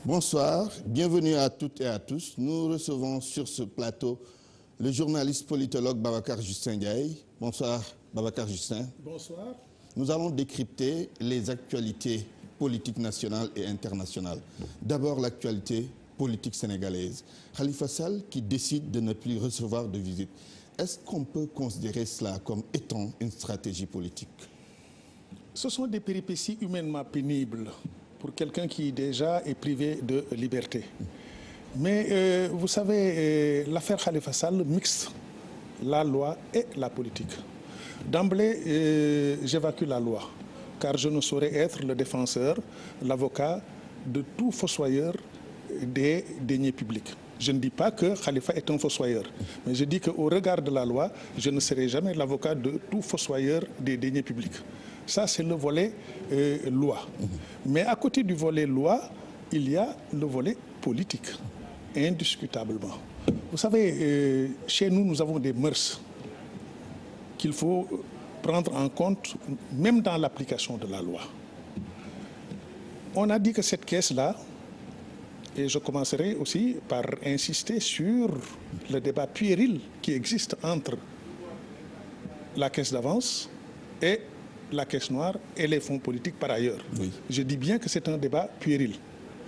Bonsoir, bienvenue à toutes et à tous. Nous recevons sur ce plateau le journaliste politologue Babacar Justin Ndiaye. Bonsoir Babacar Justin. Bonsoir. Nous allons décrypter les actualités politiques nationales et internationales. D'abord l'actualité politique sénégalaise. Khalifa Sall qui décide de ne plus recevoir de visite. Est-ce qu'on peut considérer cela comme étant une stratégie politique? Ce sont des péripéties humainement pénibles pour quelqu'un qui déjà est privé de liberté. Mais vous savez, l'affaire Khalifa Sall mixe la loi et la politique. D'emblée, j'évacue la loi, car je ne saurais être le défenseur, l'avocat de tout fossoyeur des deniers publics. Je ne dis pas que Khalifa est un fossoyeur, mais je dis qu'au regard de la loi, je ne serai jamais l'avocat de tout fossoyeur des deniers publics. Ça, c'est le volet loi. Mais à côté du volet loi, il y a le volet politique, indiscutablement. Vous savez, chez nous, nous avons des mœurs qu'il faut prendre en compte, même dans l'application de la loi. On a dit que cette caisse-là, et je commencerai aussi par insister sur le débat puéril qui existe entre la caisse d'avance et la caisse noire et les fonds politiques par ailleurs. Oui. Je dis bien que c'est un débat puéril.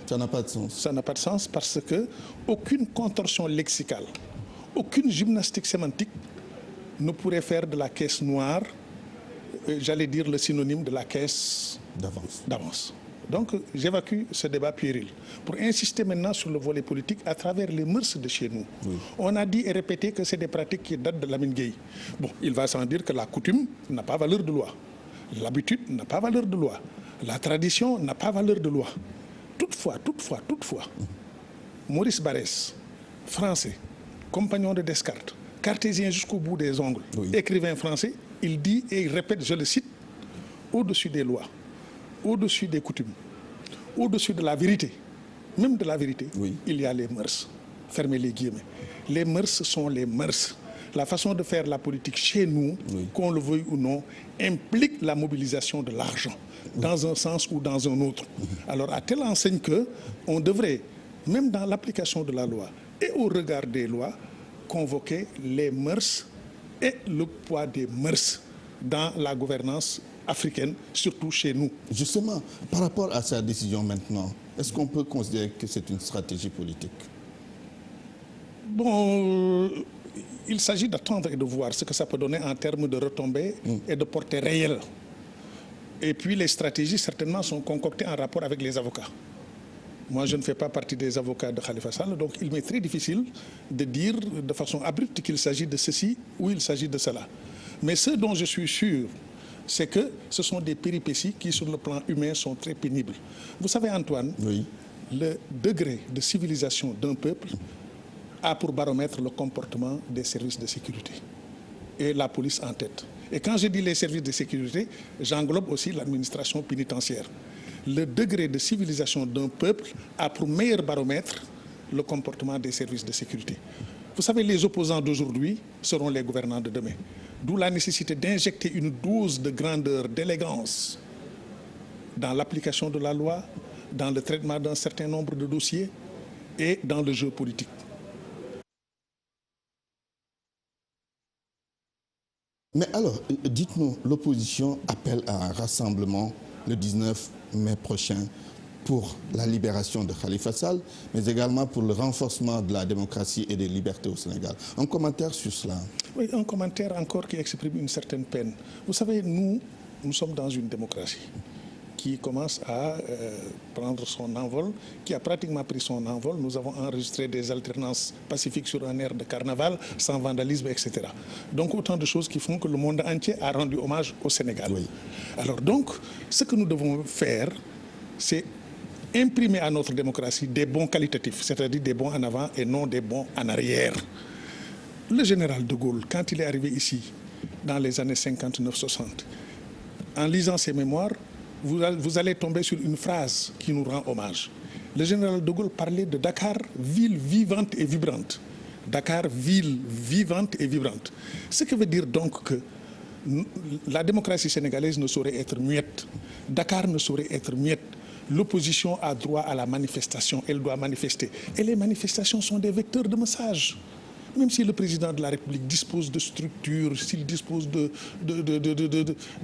Ça n'a pas de sens. Ça n'a pas de sens parce que aucune contorsion lexicale, aucune gymnastique sémantique ne pourrait faire de la caisse noire, j'allais dire le synonyme de la caisse d'avance. Donc j'évacue ce débat puéril pour insister maintenant sur le volet politique à travers les mœurs de chez nous. Oui. On a dit et répété que c'est des pratiques qui datent de Lamine Gueye. Bon, il va sans dire que la coutume n'a pas valeur de loi. L'habitude n'a pas valeur de loi. La tradition n'a pas valeur de loi. Toutefois, Maurice Barrès, français, compagnon de Descartes, cartésien jusqu'au bout des ongles, oui, écrivain français, il dit et il répète, je le cite, au-dessus des lois, au-dessus des coutumes, au-dessus de la vérité, même de la vérité, oui, il y a les mœurs. Fermez les guillemets. Les mœurs sont les mœurs. La façon de faire la politique chez nous, oui, qu'on le veuille ou non, implique la mobilisation de l'argent, oui, dans un sens ou dans un autre. Alors à telle enseigne qu'on devrait, même dans l'application de la loi et au regard des lois, convoquer les mœurs et le poids des mœurs dans la gouvernance africaine, surtout chez nous. Justement, par rapport à sa décision maintenant, est-ce qu'on peut considérer que c'est une stratégie politique? Bon, il s'agit d'attendre et de voir ce que ça peut donner en termes de retombées et de portée réelle. Et puis les stratégies, certainement, sont concoctées en rapport avec les avocats. Moi, je ne fais pas partie des avocats de Khalifa Sall, donc il m'est très difficile de dire de façon abrupte qu'il s'agit de ceci ou il s'agit de cela. Mais ce dont je suis sûr, c'est que ce sont des péripéties qui, sur le plan humain, sont très pénibles. Vous savez, Antoine, oui, le degré de civilisation d'un peuple a pour baromètre le comportement des services de sécurité et la police en tête. Et quand je dis les services de sécurité, j'englobe aussi l'administration pénitentiaire. Le degré de civilisation d'un peuple a pour meilleur baromètre le comportement des services de sécurité. Vous savez, les opposants d'aujourd'hui seront les gouvernants de demain. D'où la nécessité d'injecter une dose de grandeur, d'élégance dans l'application de la loi, dans le traitement d'un certain nombre de dossiers et dans le jeu politique. Mais alors, dites-nous, l'opposition appelle à un rassemblement le 19 mai prochain pour la libération de Khalifa Sall, mais également pour le renforcement de la démocratie et des libertés au Sénégal. Un commentaire sur cela? Oui, un commentaire encore qui exprime une certaine peine. Vous savez, nous sommes dans une démocratie qui commence à prendre son envol, qui a pratiquement pris son envol. Nous avons enregistré des alternances pacifiques sur un air de carnaval, sans vandalisme, etc. Donc autant de choses qui font que le monde entier a rendu hommage au Sénégal. Oui. Alors donc, ce que nous devons faire, c'est imprimer à notre démocratie des bons qualitatifs, c'est-à-dire des bons en avant et non des bons en arrière. Le général de Gaulle, quand il est arrivé ici, dans les années 59-60, en lisant ses mémoires, vous allez tomber sur une phrase qui nous rend hommage. Le général de Gaulle parlait de Dakar, ville vivante et vibrante. Dakar, ville vivante et vibrante. Ce qui veut dire donc que la démocratie sénégalaise ne saurait être muette. Dakar ne saurait être muette. l'opposition a droit à la manifestation, elle doit manifester. Et les manifestations sont des vecteurs de message. Même si le président de la République dispose de structures, s'il dispose de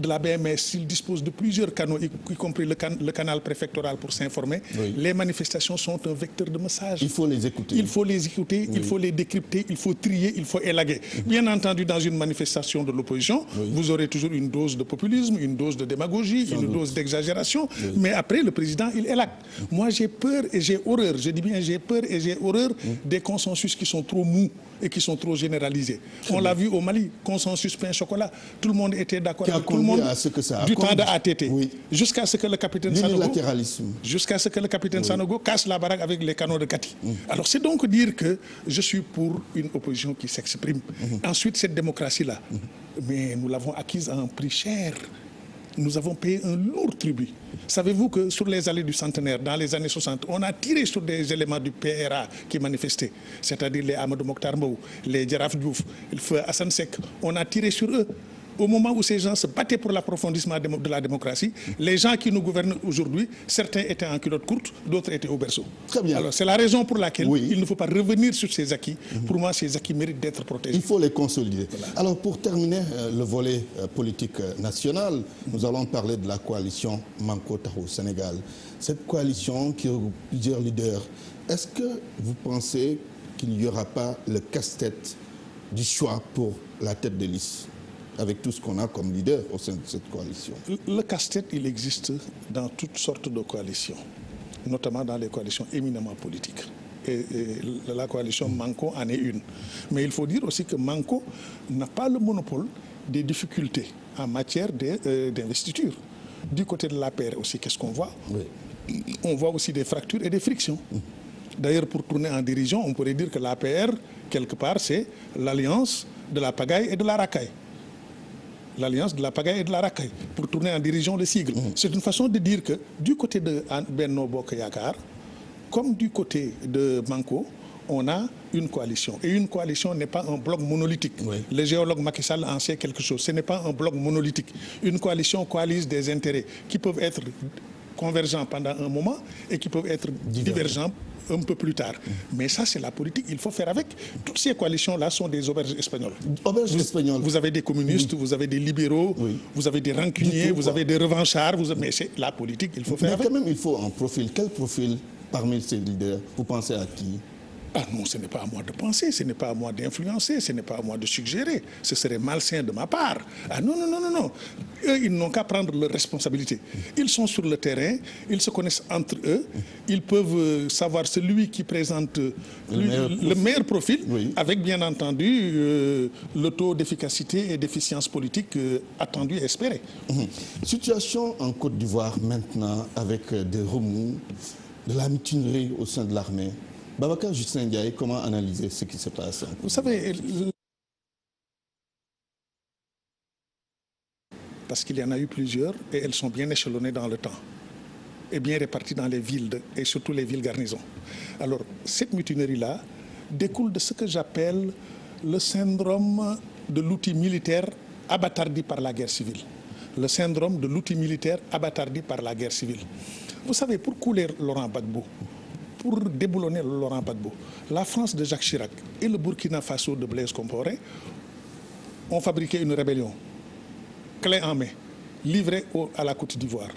la BMS, s'il dispose de plusieurs canaux, y compris le canal préfectoral pour s'informer, oui. Les manifestations sont un vecteur de message. Il faut les écouter. Il faut les écouter, oui. Il faut les décrypter, il faut trier, il faut élaguer. Bien entendu, dans une manifestation de l'opposition, oui. Vous aurez toujours une dose de populisme, une dose de démagogie, sans une doute. Dose d'exagération. Oui. Mais après, le président, il élague. Moi, j'ai peur et j'ai horreur, je dis bien j'ai peur et j'ai horreur des consensus qui sont trop mous et qui sont trop généralisés. On l'a vu au Mali, consensus pain-chocolat. Tout le monde était d'accord avec tout le monde. À ce que ça du temps de ATT. Oui. Jusqu'à ce que le capitaine Sanogo casse la baraque avec les canons de Kati. Alors c'est donc dire que je suis pour une opposition qui s'exprime. Ensuite, cette démocratie-là, mais nous l'avons acquise à un prix cher. Nous avons payé un lourd tribut. Savez-vous que sur les allées du centenaire, dans les années 60, on a tiré sur des éléments du PRA qui manifestaient, c'est-à-dire les Amadou Mokhtar Mbow, les Djaraf Diouf, le feu Hassan Sek. On a tiré sur eux. Au moment où ces gens se battaient pour l'approfondissement de la démocratie, les gens qui nous gouvernent aujourd'hui, certains étaient en culotte courte, d'autres étaient au berceau. Très bien. Alors c'est la raison pour laquelle il ne faut pas revenir sur ces acquis. Pour moi, ces acquis méritent d'être protégés. Il faut les consolider. Voilà. Alors pour terminer le volet politique national, nous allons parler de la coalition Manko Taxawu Sénégal. Cette coalition qui regroupe plusieurs leaders, est-ce que vous pensez qu'il n'y aura pas le casse-tête du choix pour la tête de liste avec tout ce qu'on a comme leader au sein de cette coalition? Le casse-tête, il existe dans toutes sortes de coalitions, notamment dans les coalitions éminemment politiques. Et la coalition Manko en est une. Mais il faut dire aussi que Manko n'a pas le monopole des difficultés en matière d'investiture. Du côté de l'APR aussi, qu'est-ce qu'on voit? On voit aussi des fractures et des frictions. D'ailleurs, pour tourner en dirigeant, on pourrait dire que l'APR, quelque part, c'est l'alliance de la pagaille et de la racaille. L'alliance de la pagaille et de la racaille, pour tourner en dirigeant le sigle. C'est une façon de dire que du côté de Benno Bokk Yakaar, comme du côté de Manko, on a une coalition. Et une coalition n'est pas un bloc monolithique. Le géologue Macky Sall en sait quelque chose. Ce n'est pas un bloc monolithique. Une coalition coalise des intérêts qui peuvent être convergents pendant un moment et qui peuvent être divergents un peu plus tard. Mais ça, c'est la politique. Il faut faire avec. Toutes ces coalitions-là sont des auberges espagnoles. Vous avez des communistes, vous avez des libéraux, vous avez des rancuniers, vous avez des revanchards. Mais c'est la politique, il faut faire avec. Mais quand même, il faut un profil. Quel profil parmi ces leaders, vous pensez à qui? Ah non, ce n'est pas à moi de penser, ce n'est pas à moi d'influencer, ce n'est pas à moi de suggérer. Ce serait malsain de ma part. Ah non, non, non, non, non. Eux, ils n'ont qu'à prendre leurs responsabilités. Ils sont sur le terrain, ils se connaissent entre eux, ils peuvent savoir celui qui présente le meilleur profil, avec bien entendu le taux d'efficacité et d'efficience politique attendu et espéré. Situation en Côte d'Ivoire maintenant avec des remous, de la mutinerie au sein de l'armée. Babacar Justin Ndiaye, comment analyser ce qui se passe? Vous savez, parce qu'il y en a eu plusieurs et elles sont bien échelonnées dans le temps et bien réparties dans les villes et surtout les villes garnisons. Alors, cette mutinerie-là découle de ce que j'appelle le syndrome de l'outil militaire abattardi par la guerre civile. Le syndrome de l'outil militaire abattardi par la guerre civile. Vous savez, pour couler Laurent Gbagbo, pour déboulonner Laurent Gbagbo, la France de Jacques Chirac et le Burkina Faso de Blaise Compaoré ont fabriqué une rébellion, clé en main, livrée à la Côte d'Ivoire,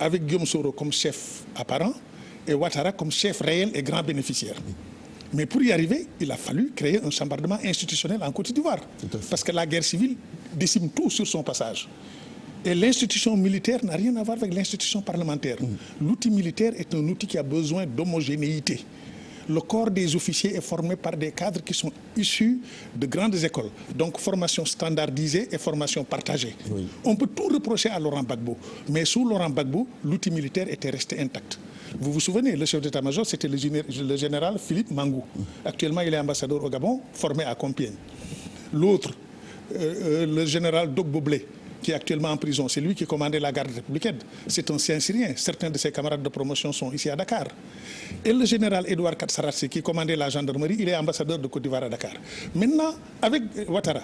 avec Guillaume Soro comme chef apparent et Ouattara comme chef réel et grand bénéficiaire. Mais pour y arriver, il a fallu créer un chambardement institutionnel en Côte d'Ivoire, parce que la guerre civile décime tout sur son passage. Et l'institution militaire n'a rien à voir avec l'institution parlementaire. L'outil militaire est un outil qui a besoin d'homogénéité. Le corps des officiers est formé par des cadres qui sont issus de grandes écoles. Donc formation standardisée et formation partagée. On peut tout reprocher à Laurent Gbagbo. Mais sous Laurent Gbagbo, l'outil militaire était resté intact. Vous vous souvenez, le chef d'état-major, c'était le général Philippe Mangou. Actuellement, il est ambassadeur au Gabon, formé à Compiègne. L'autre, le général Dogboblé, qui est actuellement en prison. C'est lui qui commandait la garde républicaine. C'est un Syrien. Certains de ses camarades de promotion sont ici à Dakar. Et le général Edouard Katsarassi, qui commandait la gendarmerie, il est ambassadeur de Côte d'Ivoire à Dakar. Maintenant, avec Ouattara,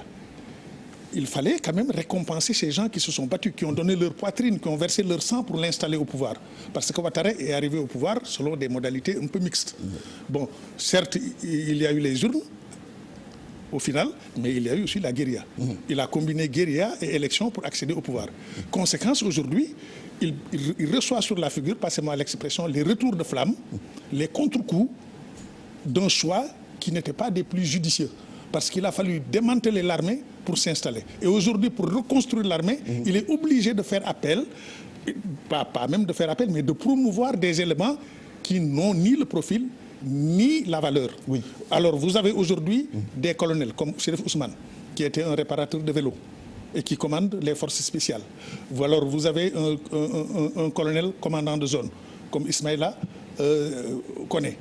il fallait quand même récompenser ces gens qui se sont battus, qui ont donné leur poitrine, qui ont versé leur sang pour l'installer au pouvoir. Parce que Ouattara est arrivé au pouvoir selon des modalités un peu mixtes. Bon, certes, il y a eu les urnes, au final, mais il y a eu aussi la guérilla. Il a combiné guérilla et élection pour accéder au pouvoir. Conséquence, aujourd'hui, il reçoit sur la figure, passez-moi l'expression, les retours de flamme, les contre-coups d'un choix qui n'était pas des plus judicieux. Parce qu'il a fallu démanteler l'armée pour s'installer. Et aujourd'hui, pour reconstruire l'armée, il est obligé de faire appel, pas même de faire appel, mais de promouvoir des éléments qui n'ont ni le profil, ni la valeur. Oui. Alors, vous avez aujourd'hui des colonels comme Chérif Ousmane, qui était un réparateur de vélo et qui commande les forces spéciales. Ou alors, vous avez un colonel commandant de zone, comme Ismaïla Koné.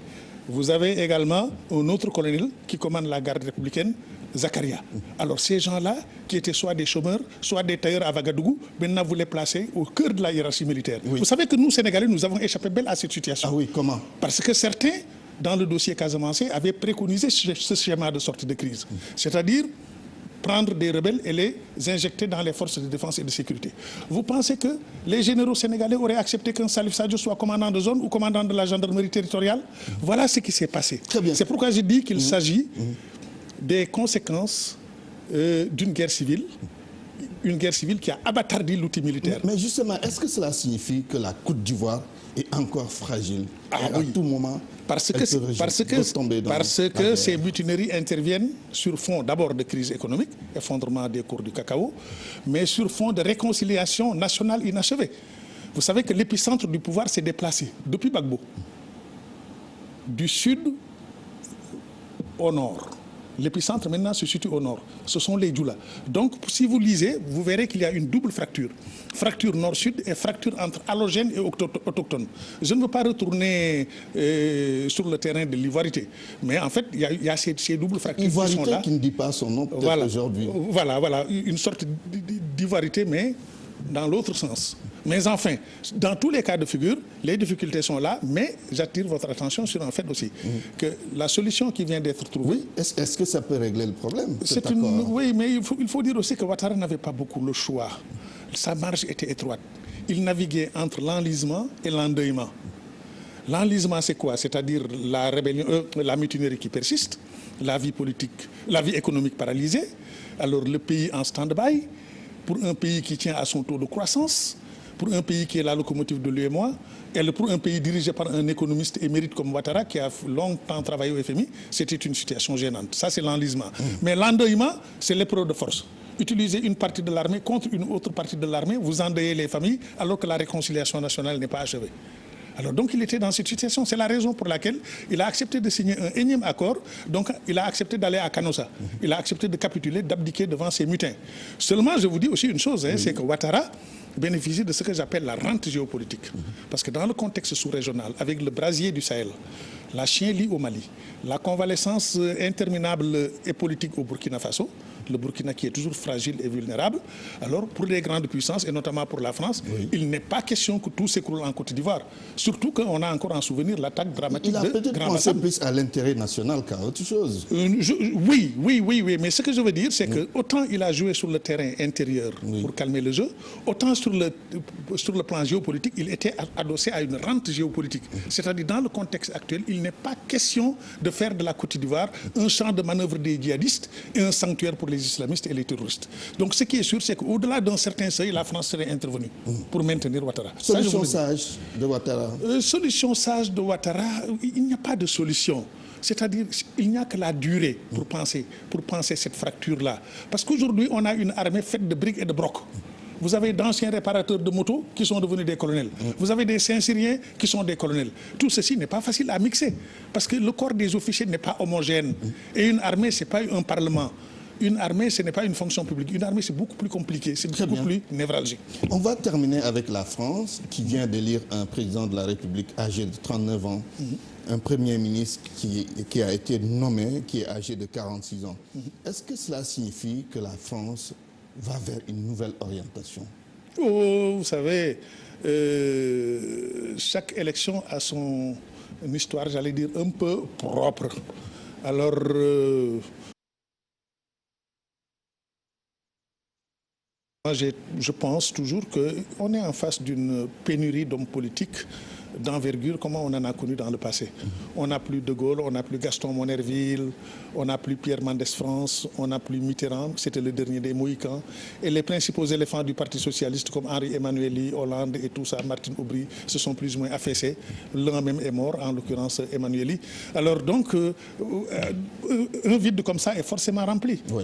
Vous avez également un autre colonel qui commande la garde républicaine, Zakaria. Alors ces gens-là, qui étaient soit des chômeurs, soit des tailleurs à Ouagadougou, maintenant vous les placez au cœur de la hiérarchie militaire. Oui. Vous savez que nous, Sénégalais, nous avons échappé belle à cette situation. Ah oui, comment? Parce que certains, dans le dossier Casamançais, avaient préconisé ce schéma de sortie de crise. C'est-à-dire prendre des rebelles et les injecter dans les forces de défense et de sécurité. Vous pensez que les généraux sénégalais auraient accepté qu'un Salif Sadio soit commandant de zone ou commandant de la gendarmerie territoriale? Voilà ce qui s'est passé. C'est pourquoi je dis qu'il s'agit des conséquences d'une guerre civile, une guerre civile qui a abattardi l'outil militaire. Mais justement, est-ce que cela signifie que la Côte d'Ivoire est encore fragile et à tout moment parce que ces mutineries interviennent sur fond d'abord de crise économique, effondrement des cours du cacao, mais sur fond de réconciliation nationale inachevée. Vous savez que l'épicentre du pouvoir s'est déplacé depuis Gbagbo, du sud au nord. L'épicentre maintenant se situe au nord. Ce sont les Djoula. Donc, si vous lisez, vous verrez qu'il y a une double fracture. Fracture nord-sud et fracture entre allogènes et autochtones. Je ne veux pas retourner sur le terrain de l'ivoirité. Mais en fait, il y a ces doubles fractures qui sont là. Qui ne dit pas son nom peut-être aujourd'hui. Voilà, une sorte d'ivoirité, mais dans l'autre sens. Mais enfin, dans tous les cas de figure, les difficultés sont là, mais j'attire votre attention sur un fait aussi, que la solution qui vient d'être trouvée... Oui, est-ce que ça peut régler le problème? Oui, mais il faut dire aussi que Ouattara n'avait pas beaucoup le choix. Sa marge était étroite. Il naviguait entre l'enlisement et l'endeuillement. L'enlisement, c'est quoi? C'est-à-dire la rébellion, la mutinerie qui persiste, la vie politique, la vie économique paralysée, alors le pays en stand-by, pour un pays qui tient à son taux de croissance, pour un pays qui est la locomotive de l'UEMOA, et pour un pays dirigé par un économiste émérite comme Ouattara, qui a longtemps travaillé au FMI, c'était une situation gênante. Ça, c'est l'enlisement. Mais l'endeuillement, c'est l'épreuve de force. Utilisez une partie de l'armée contre une autre partie de l'armée, vous endeuillez les familles, alors que la réconciliation nationale n'est pas achevée. Alors donc il était dans cette situation. C'est la raison pour laquelle il a accepté de signer un énième accord. Donc il a accepté d'aller à Canossa. Il a accepté de capituler, d'abdiquer devant ses mutins. Seulement, je vous dis aussi une chose, c'est que Ouattara bénéficie de ce que j'appelle la rente géopolitique. Parce que dans le contexte sous-régional, avec le brasier du Sahel, la Chienlit au Mali, la convalescence interminable et politique au Burkina Faso, le Burkina qui est toujours fragile et vulnérable, alors pour les grandes puissances, et notamment pour la France, il n'est pas question que tout s'écroule en Côte d'Ivoire. Surtout qu'on a encore en souvenir l'attaque dramatique de Grand Bassam. Il a peut-être pensé plus à l'intérêt national qu'à autre chose. Oui, mais ce que je veux dire, c'est que autant il a joué sur le terrain intérieur pour calmer le jeu, autant sur le plan géopolitique, il était adossé à une rente géopolitique. C'est-à-dire, dans le contexte actuel, il n'est pas question de faire de la Côte d'Ivoire un champ de manœuvre des djihadistes et un sanctuaire pour les islamistes et les terroristes. Donc ce qui est sûr, c'est qu'au-delà d'un certain seuil, la France serait intervenue pour maintenir Ouattara. Solution sage de Ouattara. Solution sage de Ouattara, il n'y a pas de solution. C'est-à-dire, il n'y a que la durée pour penser cette fracture-là. Parce qu'aujourd'hui, on a une armée faite de briques et de brocs. Vous avez d'anciens réparateurs de motos qui sont devenus des colonels. Vous avez des Saint-Syriens qui sont des colonels. Tout ceci n'est pas facile à mixer. Parce que le corps des officiers n'est pas homogène. Et une armée, ce n'est pas un parlement. Une armée, ce n'est pas une fonction publique. Une armée, c'est beaucoup plus compliqué, c'est beaucoup plus névralgique. On va terminer avec la France, qui vient d'élire un président de la République âgé de 39 ans, un premier ministre qui a été nommé, qui est âgé de 46 ans. Est-ce que cela signifie que la France va vers une nouvelle orientation? Oh, vous savez, chaque élection a son histoire, j'allais dire, un peu propre. Alors... Moi, je pense toujours qu'on est en face d'une pénurie d'hommes politiques d'envergure, comme on en a connu dans le passé. On n'a plus De Gaulle, on n'a plus Gaston Monnerville, on n'a plus Pierre Mendès France, on n'a plus Mitterrand, c'était le dernier des Mohicans. Et les principaux éléphants du Parti socialiste comme Henri Emmanuelli, Hollande et tout ça, Martine Aubry, se sont plus ou moins affaissés. L'un même est mort, en l'occurrence Emmanuelli. Alors donc, un vide comme ça est forcément rempli. Oui.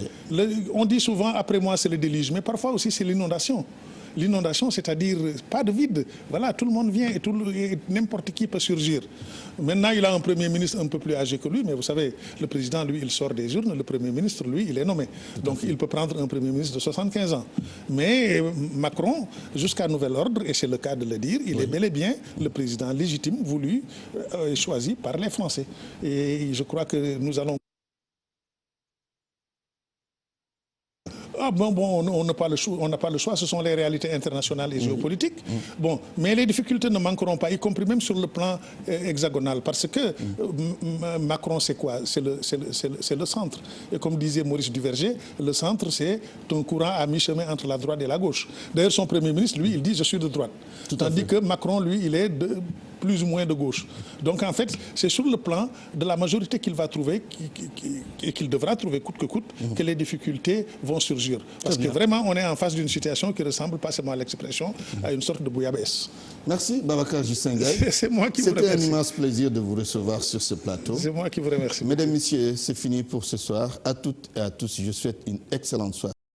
On dit souvent, après moi c'est le déluge, mais parfois aussi c'est l'inondation. L'inondation, c'est-à-dire pas de vide. Voilà, tout le monde vient et n'importe qui peut surgir. Maintenant, il a un Premier ministre un peu plus âgé que lui, mais vous savez, le président, lui, il sort des urnes, le Premier ministre, lui, il est nommé. Donc, il peut prendre un Premier ministre de 75 ans. Mais Macron, jusqu'à nouvel ordre, et c'est le cas de le dire, il est bel et bien le président légitime, voulu, choisi par les Français. Et je crois que nous allons... Ah bon, on n'a pas le choix, ce sont les réalités internationales et géopolitiques. Bon, mais les difficultés ne manqueront pas, y compris même sur le plan hexagonal, parce que Macron, c'est quoi? C'est le centre. Et comme disait Maurice Duverger, le centre, c'est un courant à mi-chemin entre la droite et la gauche. D'ailleurs, son Premier ministre, lui, il dit « je suis de droite ». Tandis que Macron, lui, il est plus ou moins de gauche. Donc en fait, c'est sur le plan de la majorité qu'il va trouver et qu'il devra trouver coûte que coûte que les difficultés vont surgir. Parce que vraiment, on est en face d'une situation qui ressemble pas seulement à l'expression, à une sorte de bouillabaisse. Merci Babacar Justin Gaye. C'est moi qui vous remercie. C'était un immense plaisir de vous recevoir sur ce plateau. C'est moi qui vous remercie. Mesdames, Messieurs, c'est fini pour ce soir. À toutes et à tous, je souhaite une excellente soirée.